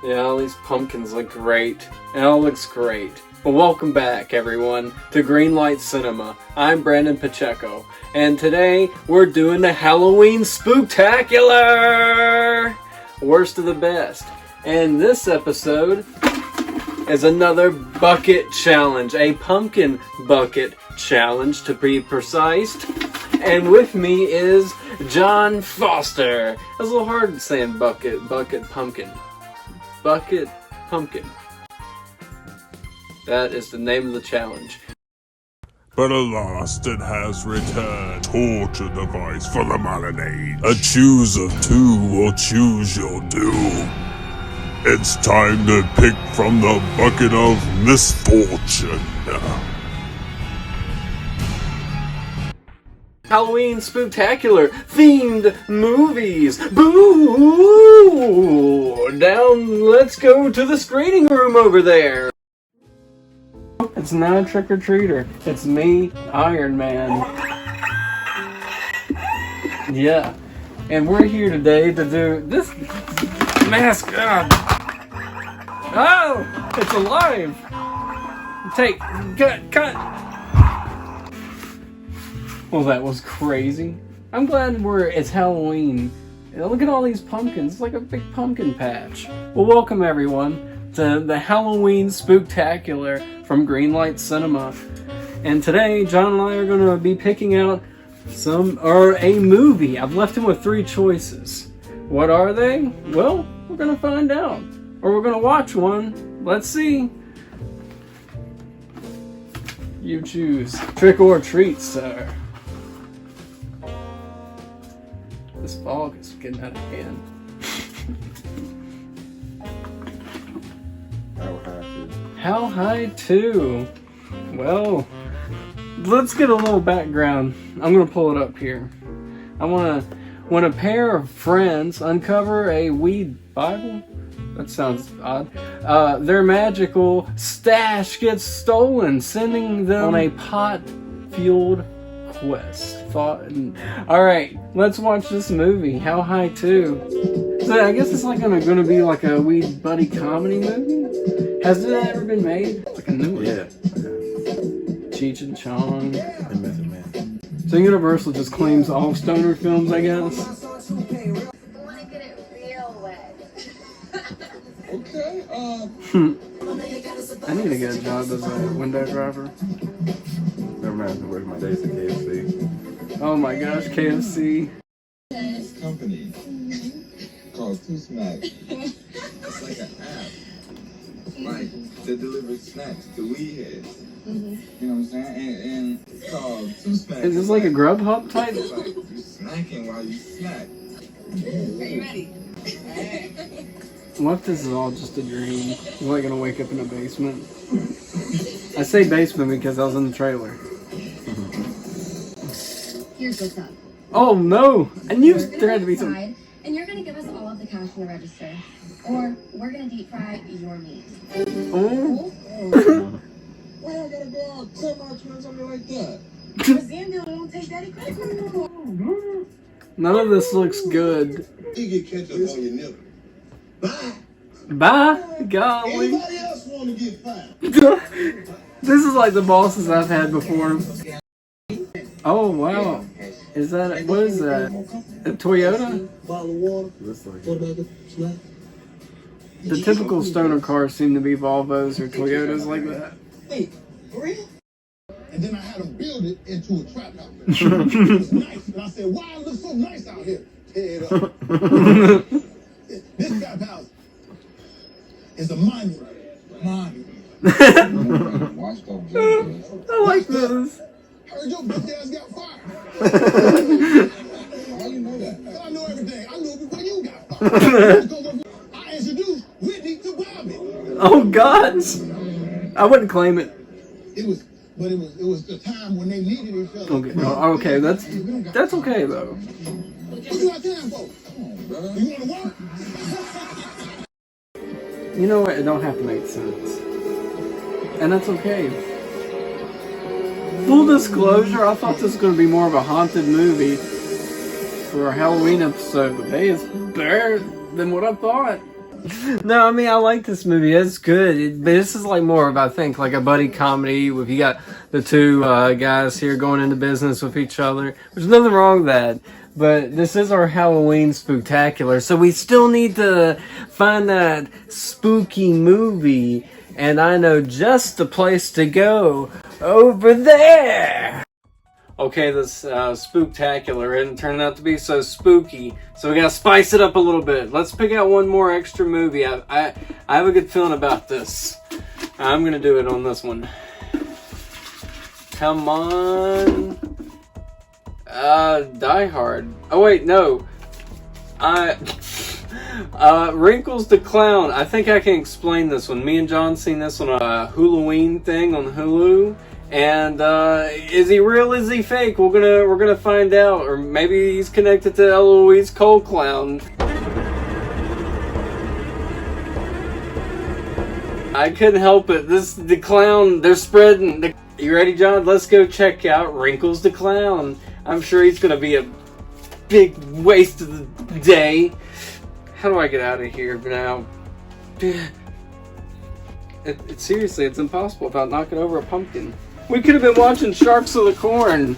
Yeah, all these pumpkins look great. It all looks great. Well, welcome back, everyone, to Greenlight Cinema. I'm Brandon Pacheco, and today we're doing the Halloween Spooktacular! Worst of the best. And this episode is another bucket challenge, a pumpkin bucket challenge to be precise. And with me is John Foster. It's a little hard saying bucket, pumpkin. Bucket, pumpkin. That is the name of the challenge. But alas, it has returned. Torture device for the modern age. A choose of two will choose your doom. It's time to pick from the Bucket of Misfortune. Halloween Spooktacular themed movies. Boo! Down, let's go to the screening room over there. It's not a trick-or-treater. It's me, Iron Man. Yeah. And we're here today to do this mask. Oh! It's alive! Cut! Well, that was crazy. I'm glad it's Halloween. Look at all these pumpkins. It's like a big pumpkin patch. Well, welcome everyone to the Halloween Spooktacular from Greenlight Cinema. And today, John and I are going to be picking out a movie. I've left him with 3 choices. What are they? Well, we're going to find out. Or we're going to watch one. Let's see. You choose. Trick or treat, sir. This fog is getting out of hand. How high too? Well, let's get a little background. I'm gonna pull it up here. When a pair of friends uncover a weed Bible, that sounds odd. Their magical stash gets stolen, sending them on a pot-fueled quest. Alright, let's watch this movie. How High 2. So I guess it's like gonna be like a weed buddy comedy movie? Has it ever been made? It's like a new one. Yeah. Cheech and Chong. So Universal just claims all stoner films, I guess. I want to get it real wet. Okay, I need to get a job as a window driver. never mind. I work my days at KFC. Oh my gosh, KFC. This company called Two Snacks. It's like an app. Like, they deliver snacks to weed heads. You know what I'm saying? And it's called Two Snacks. Is this like a Grubhub type? It's like you're snacking while you snack. Are you ready? What if this is all just a dream? You're like gonna wake up in a basement. I say basement because I was in the trailer. Here's what's up. Oh no! I knew there had to be some. And you're gonna give us all of the cash in the register, or we're gonna deep fry your meat. Oh. Why I gotta go out so much or something like that? Because then they won't take daddy credit card no more. None of this looks good. You get ketchup on your nipple. Bye. Bye, golly. Anybody else want to get fired? This is like the bosses I've had before. Oh wow. What is that? A Toyota? Bottle of water. The typical stoner cars seem to be Volvos or Toyotas like that. Wait, for real? And then I had them build it into a trap house. It was nice. And I said, why it looks so nice out here? Tear it up. This trap house is a monument. I like this. Heard your bitch ass got fired. How you know that? I know everything. I knew it before you got fired. I introduced Whitney to Bobby. Oh God! I wouldn't claim it. It was the time when they needed each other. Okay, okay, that's okay though. What you got time for? Come on, brother. You want to work? You know what? It don't have to make sense, and that's okay. Full disclosure, I thought this was going to be more of a haunted movie for a Halloween episode, but hey, it's better than what I thought. No, I mean, I like this movie. It's good. But this is like more of, I think, like a buddy comedy. If you got the two guys here going into business with each other. There's nothing wrong with that. But this is our Halloween Spooktacular. So we still need to find that spooky movie. And I know just the place to go. Over there! Okay, this Spooktacular didn't turn out to be so spooky, so we gotta spice it up a little bit. Let's pick out one more extra movie. I have a good feeling about this. I'm gonna do it on this one. Come on. Die Hard. Oh wait, no. Wrinkles the Clown. I think I can explain this one. Me and John seen this on a Halloween thing on Hulu. And is he real? Is he fake? We're gonna find out, or maybe he's connected to Eloise Cole Clown. I couldn't help it. The clown. They're spreading. You ready, John? Let's go check out Wrinkles the Clown. I'm sure he's gonna be a big waste of the day. How do I get out of here now? Seriously, it's impossible without knocking over a pumpkin. We could have been watching Sharks of the Corn.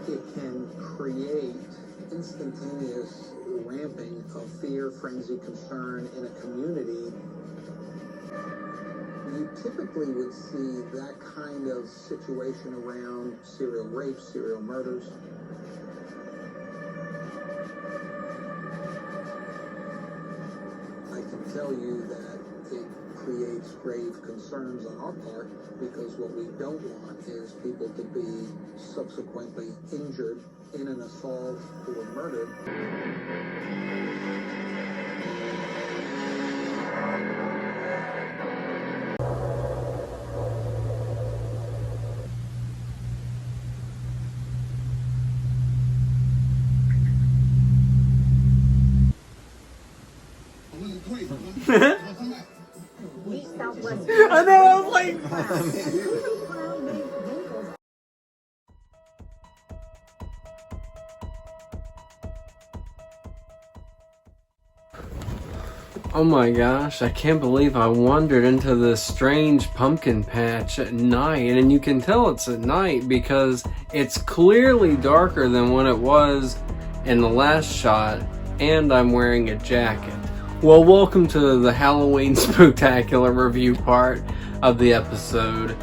It can create instantaneous ramping of fear, frenzy, concern in a community. You typically would see that kind of situation around serial rapes, serial murders. I can tell you that it creates grave concerns on our part, because what we don't want is people to be subsequently injured in an assault or murdered. I know, I was like... Oh my gosh, I can't believe I wandered into this strange pumpkin patch at night. And you can tell it's at night because it's clearly darker than when it was in the last shot. And I'm wearing a jacket. Well, welcome to the Halloween Spooktacular review part of the episode.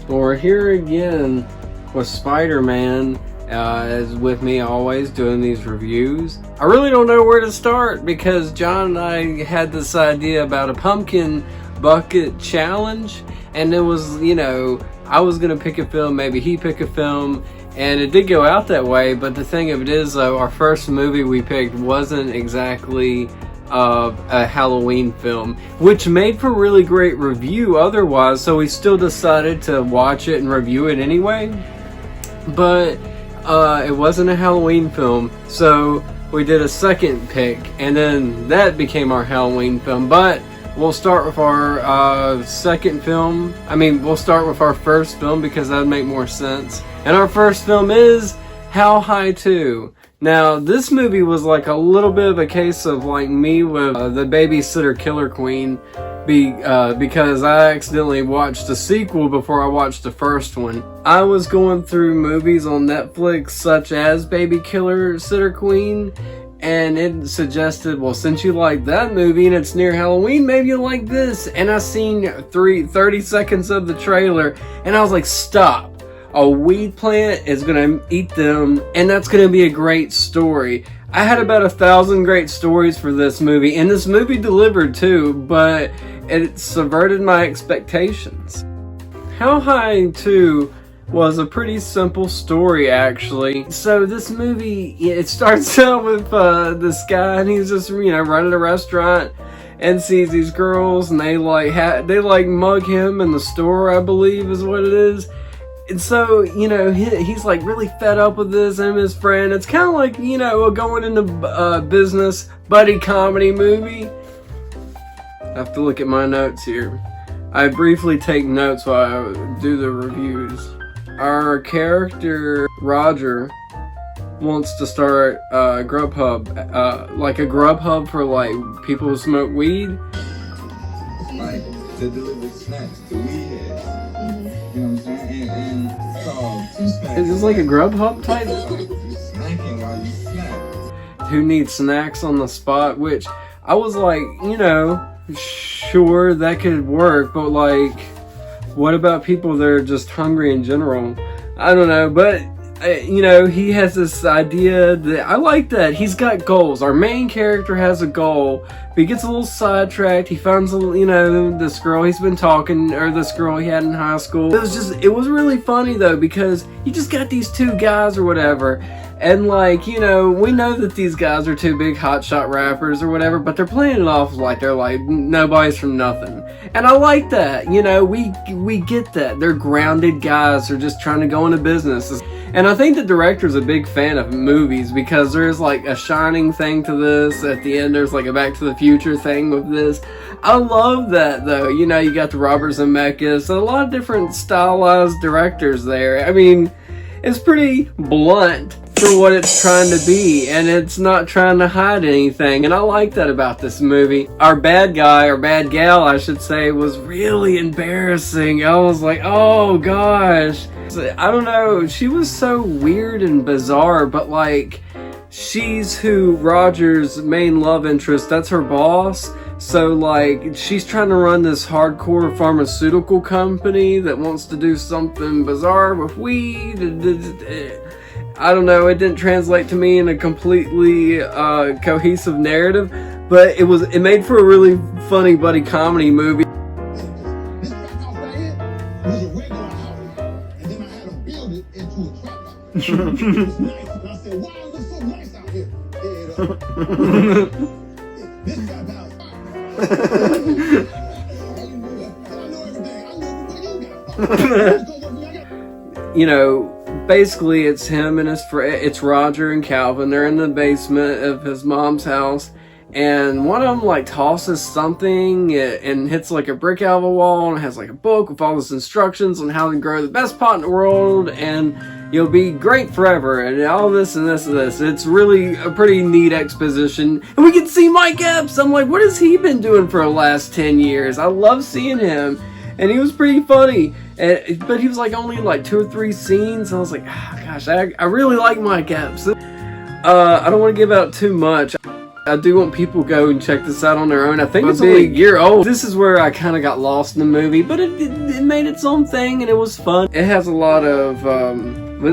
We're here again with Spider-Man is with me always doing these reviews. I really don't know where to start because John and I had this idea about a pumpkin bucket challenge, and it was, you know, I was gonna pick a film, maybe he pick a film, and it did go out that way. But the thing of it is, though, our first movie we picked wasn't exactly a Halloween film, which made for really great review otherwise, so we still decided to watch it and review it anyway. But it wasn't a Halloween film, so we did a second pick, and then that became our Halloween film. But we'll start with our second film. We'll start with our first film because that would make more sense. And our first film is How High 2. Now, this movie was like a little bit of a case of like me with the Babysitter Killer Queen because I accidentally watched the sequel before I watched the first one. I was going through movies on Netflix such as Babysitter Queen, and it suggested, well, since you like that movie and it's near Halloween, maybe you'll like this. And I seen 30 seconds of the trailer, and I was like, stop. A weed plant is gonna eat them, and that's gonna be a great story. I had about 1,000 great stories for this movie, and this movie delivered too, but it subverted my expectations. How High 2 was a pretty simple story, actually. So this movie, it starts out with this guy, and he's just, running a restaurant and sees these girls, and they mug him in the store, I believe is what it is. And so, he's like really fed up with this, and his friend. It's kind of like, a going into business buddy comedy movie. I have to look at my notes here. I briefly take notes while I do the reviews. Our character, Roger, wants to start a Grubhub, like a Grubhub for like people who smoke weed. Like to deliver snacks to weed heads. You know what I'm saying? And it's called two snacks. Is this like a Grubhub type? Snacking while you snack. Who needs snacks on the spot? Which I was like, you know, sure that could work, but like, what about people that are just hungry in general? I don't know, but you know, he has this idea that I like that he's got goals. Our main character has a goal, but he gets a little sidetracked. He finds a little, you know, this girl he's been talking, or this girl he had in high school. It was really funny though, because you just got these two guys or whatever, and like, you know, we know that these guys are two big hotshot rappers or whatever, but they're playing it off like they're like nobody's from nothing. And I like that, you know, we get that. They're grounded guys who are just trying to go into business. And I think the director's a big fan of movies, because there's like a Shining thing to this. At the end, there's like a Back to the Future thing with this. I love that though. You know, you got the Robert Zemeckis, a lot of different stylized directors there. I mean, it's pretty blunt for what it's trying to be, and it's not trying to hide anything, and I like that about this movie. Our bad guy, or bad gal I should say, was really embarrassing. I was like, oh gosh. I don't know, she was so weird and bizarre, but like, she's who Roger's main love interest, that's her boss. So like, she's trying to run this hardcore pharmaceutical company that wants to do something bizarre with weed. I don't know, it didn't translate to me in a completely cohesive narrative, but it made for a really funny buddy comedy movie. This trap house right here was a regular house, and then I had to build it into a trap house. It was nice, and I said, "Why it looks so nice out here?" This trap house. I know everything. I know everything you got. You know, basically it's him and it's Roger and Calvin. They're in the basement of his mom's house, and one of them like tosses something and hits like a brick out of a wall, and has like a book with all these instructions on how to grow the best pot in the world, and you'll be great forever, and all this and this and this. It's really a pretty neat exposition, and we get to see Mike Epps. I'm like, what has he been doing for the last 10 years? I love seeing him, and he was pretty funny. But he was like only in like 2 or 3 scenes. I was like, oh, gosh, I really like Mike Epps. I don't want to give out too much. I do want people to go and check this out on their own. I think it's only a year old. This is where I kind of got lost in the movie, but it made its own thing, and it was fun. It has a lot of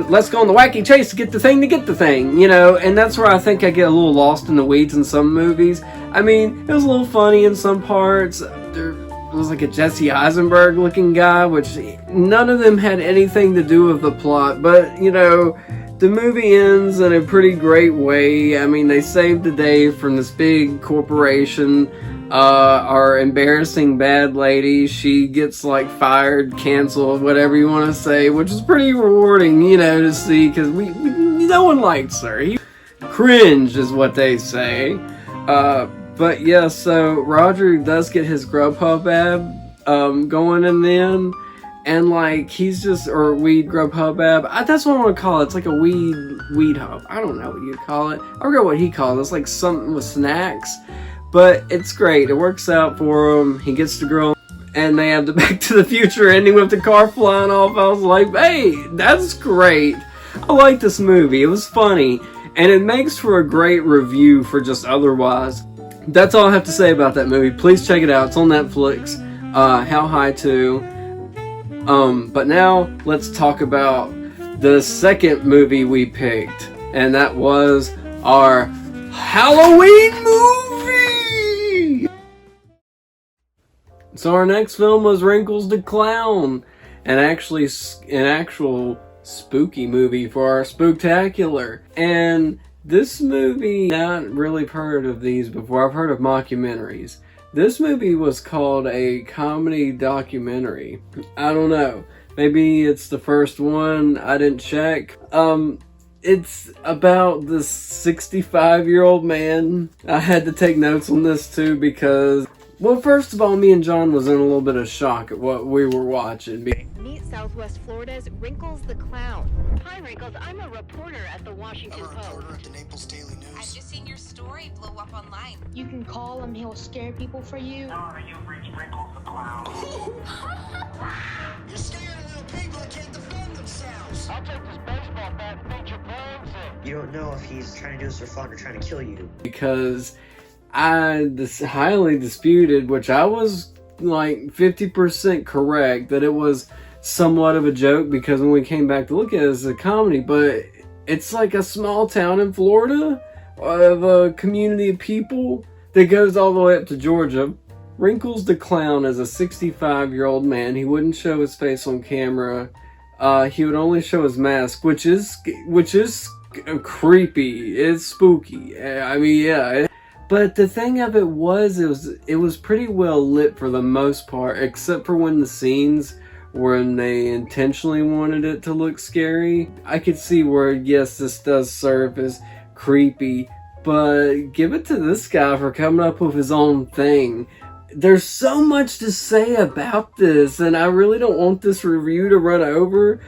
let's go on the wacky chase to get the thing, you know, and that's where I think I get a little lost in the weeds in some movies. I mean, it was a little funny in some parts. It was like a Jesse Eisenberg looking guy, which none of them had anything to do with the plot, but you know, the movie ends in a pretty great way. I mean, they saved the day from this big corporation. Our embarrassing bad lady, she gets like fired, canceled, whatever you want to say, which is pretty rewarding, you know, to see, because no one likes her. Cringe is what they say. But yeah, so Roger does get his Grubhub ad going, and like, he's just, or weed Grubhub ad. That's what I want to call it. It's like a weed hub. I don't know what you'd call it. I forget what he called it. It's like something with snacks, but it's great. It works out for him. He gets the girl, and they have the Back to the Future ending with the car flying off. I was like, hey, that's great. I like this movie. It was funny, and it makes for a great review for just otherwise. That's all I have to say about that movie. Please check it out. It's on Netflix. How High 2. But now let's talk about the second movie we picked, and that was our Halloween movie. So our next film was Wrinkles the Clown, an actual spooky movie for our Spooktacular. And this movie, not really heard of these before. I've heard of mockumentaries. This movie was called a comedy documentary. I don't know. Maybe it's the first one. I didn't check. It's about this 65-year-old man. I had to take notes on this too, because Well, first of all, me and John was in a little bit of shock at what we were watching. Meet Southwest Florida's Wrinkles the Clown. Hi, Wrinkles. I'm a reporter at the Washington Post. I'm a reporter at the Naples Daily News. I've just seen your story blow up online. You can call him. He'll scare people for you. You've reached Wrinkles the Clown. You're scaring little people that can't defend themselves. I'll take this baseball bat and beat your brains in. You don't know if he's trying to do this for fun or trying to kill you. Because this highly disputed, which I was like 50% correct, that it was somewhat of a joke, because when we came back to look at it as a comedy, but it's like a small town in Florida of a community of people that goes all the way up to Georgia. Wrinkles the Clown is a 65-year-old man. He wouldn't show his face on camera. He would only show his mask, which is creepy. It's spooky. I mean, yeah. But the thing of it was pretty well lit for the most part, except for when the scenes when they intentionally wanted it to look scary. I could see where, yes, this does serve as creepy, but give it to this guy for coming up with his own thing. There's so much to say about this, and I really don't want this review to run over.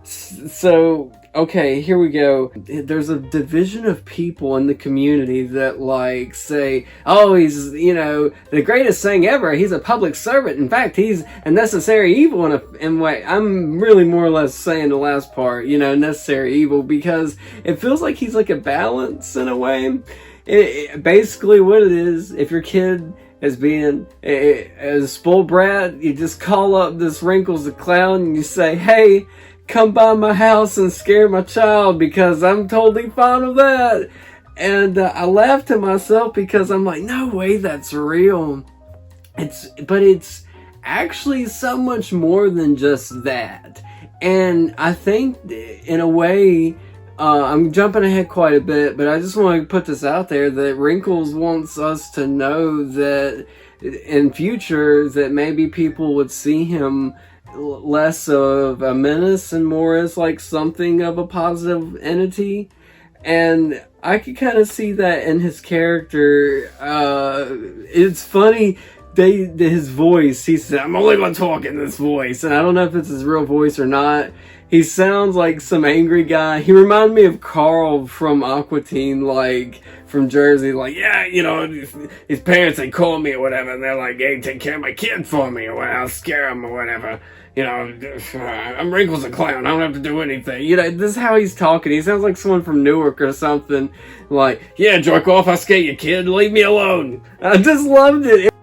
So, okay, here we go. There's a division of people in the community that, like, say, oh, he's, you know, the greatest thing ever. He's a public servant. In fact, he's a necessary evil in a way. I'm really more or less saying the last part, you know, necessary evil, because it feels like he's like a balance in a way. Basically what it is, if your kid is being a spoiled brat, you just call up this Wrinkles the Clown and you say, hey, come by my house and scare my child, because I'm totally fine with that. And I laughed to myself because I'm like, no way that's real. But it's actually so much more than just that. And I think in a way, I'm jumping ahead quite a bit, but I just want to put this out there that Wrinkles wants us to know that in future that maybe people would see him less of a menace and more as like something of a positive entity. And I could kind of see that in his character. It's funny, his voice, he said, I'm only gonna talk in this voice, and I don't know if it's his real voice or not. He sounds like some angry guy. He reminded me of Carl from Aqua Teen, like, from Jersey. Like, yeah, you know, his parents, they call me or whatever, and they're like, hey, take care of my kid for me, or whatever, I'll scare him or whatever. You know, I'm Wrinkles the Clown, I don't have to do anything. You know, this is how he's talking. He sounds like someone from Newark or something. Like, yeah, jerk off, I'll scare you, kid, leave me alone. I just loved it.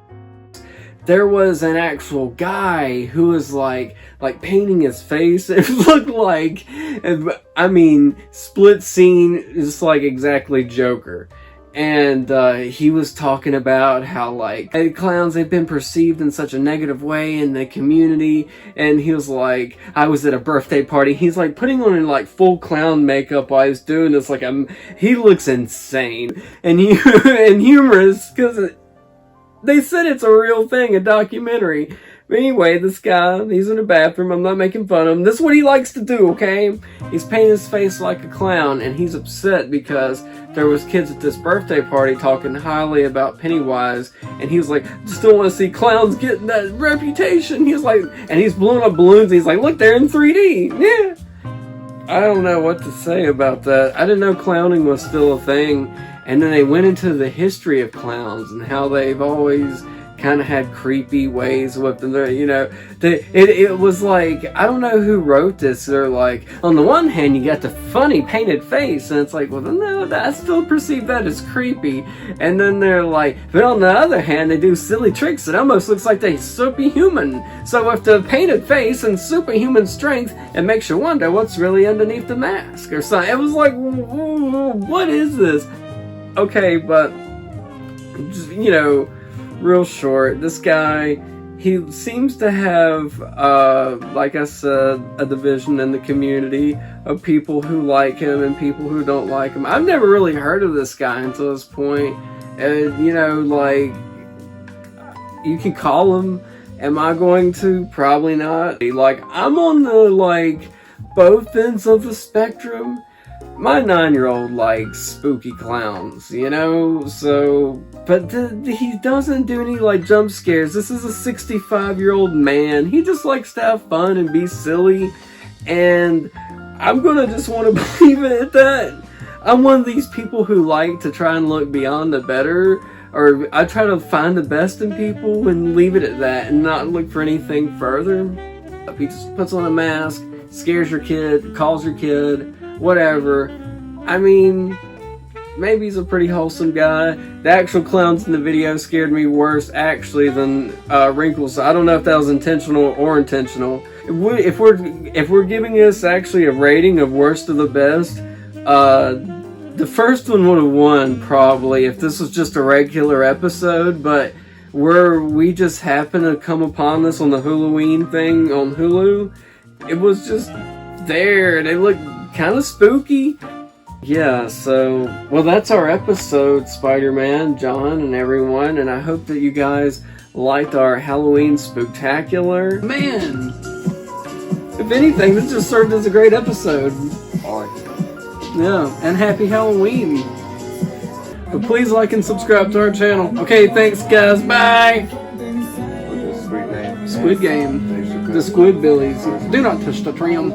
There was an actual guy who was like painting his face. It looked like, I mean, split scene, just like exactly Joker. And he was talking about how, like, hey, clowns, they've been perceived in such a negative way in the community. And he was like, I was at a birthday party. He's like putting on like full clown makeup while he's doing this. Like, he looks insane and humorous, because they said it's a real thing, a documentary. But anyway, this guy, he's in the bathroom. I'm not making fun of him. This is what he likes to do, okay? He's painting his face like a clown, and he's upset because there was kids at this birthday party talking highly about Pennywise, and he was like, just don't want to see clowns getting that reputation. He's like, and he's blowing up balloons. He's like, look, they're in 3D. Yeah. I don't know what to say about that. I didn't know clowning was still a thing. And then they went into the history of clowns and how they've always kind of had creepy ways with them. You know, it was like, I don't know who wrote this. They're like, on the one hand, you got the funny painted face, and it's like, well, no, I still perceive that as creepy. And then they're like, but on the other hand, they do silly tricks. It almost looks like they're superhuman. So with the painted face and superhuman strength, it makes you wonder what's really underneath the mask or something. It was like, what is this? Okay, but, just, you know, real short, this guy, he seems to have, like I said, a division in the community of people who like him and people who don't like him. I've never really heard of this guy until this point. And, you know, like, you can call him. Am I going to? Probably not. Like, I'm on the, like, both ends of the spectrum. my 9-year-old likes spooky clowns, you know, so, but he doesn't do any, like, jump scares. This is a 65-year-old man. He just likes to have fun and be silly, and I'm gonna just want to believe it at that. I'm one of these people who like to try and look beyond the better, or I try to find the best in people and leave it at that and not look for anything further. He just puts on a mask, scares your kid, calls your kid, whatever. I mean, maybe he's a pretty wholesome guy. The actual clowns in the video scared me worse, actually, than Wrinkles. I don't know if that was intentional or intentional. If we're giving this actually a rating of worst to the best, the first one would have won probably if this was just a regular episode, but we just happened to come upon this on the Halloween thing on Hulu. It was just there, and it looked kind of spooky. Yeah, so, well, that's our episode, Spider-Man, John, and everyone, and I hope that you guys liked our Halloween Spooktacular. Man, if anything, this just served as a great episode. Yeah, and happy Halloween. But please like and subscribe to our channel. Okay, thanks guys, bye! Squid Game. Squid Game. The Squidbillies. Do not touch the trim.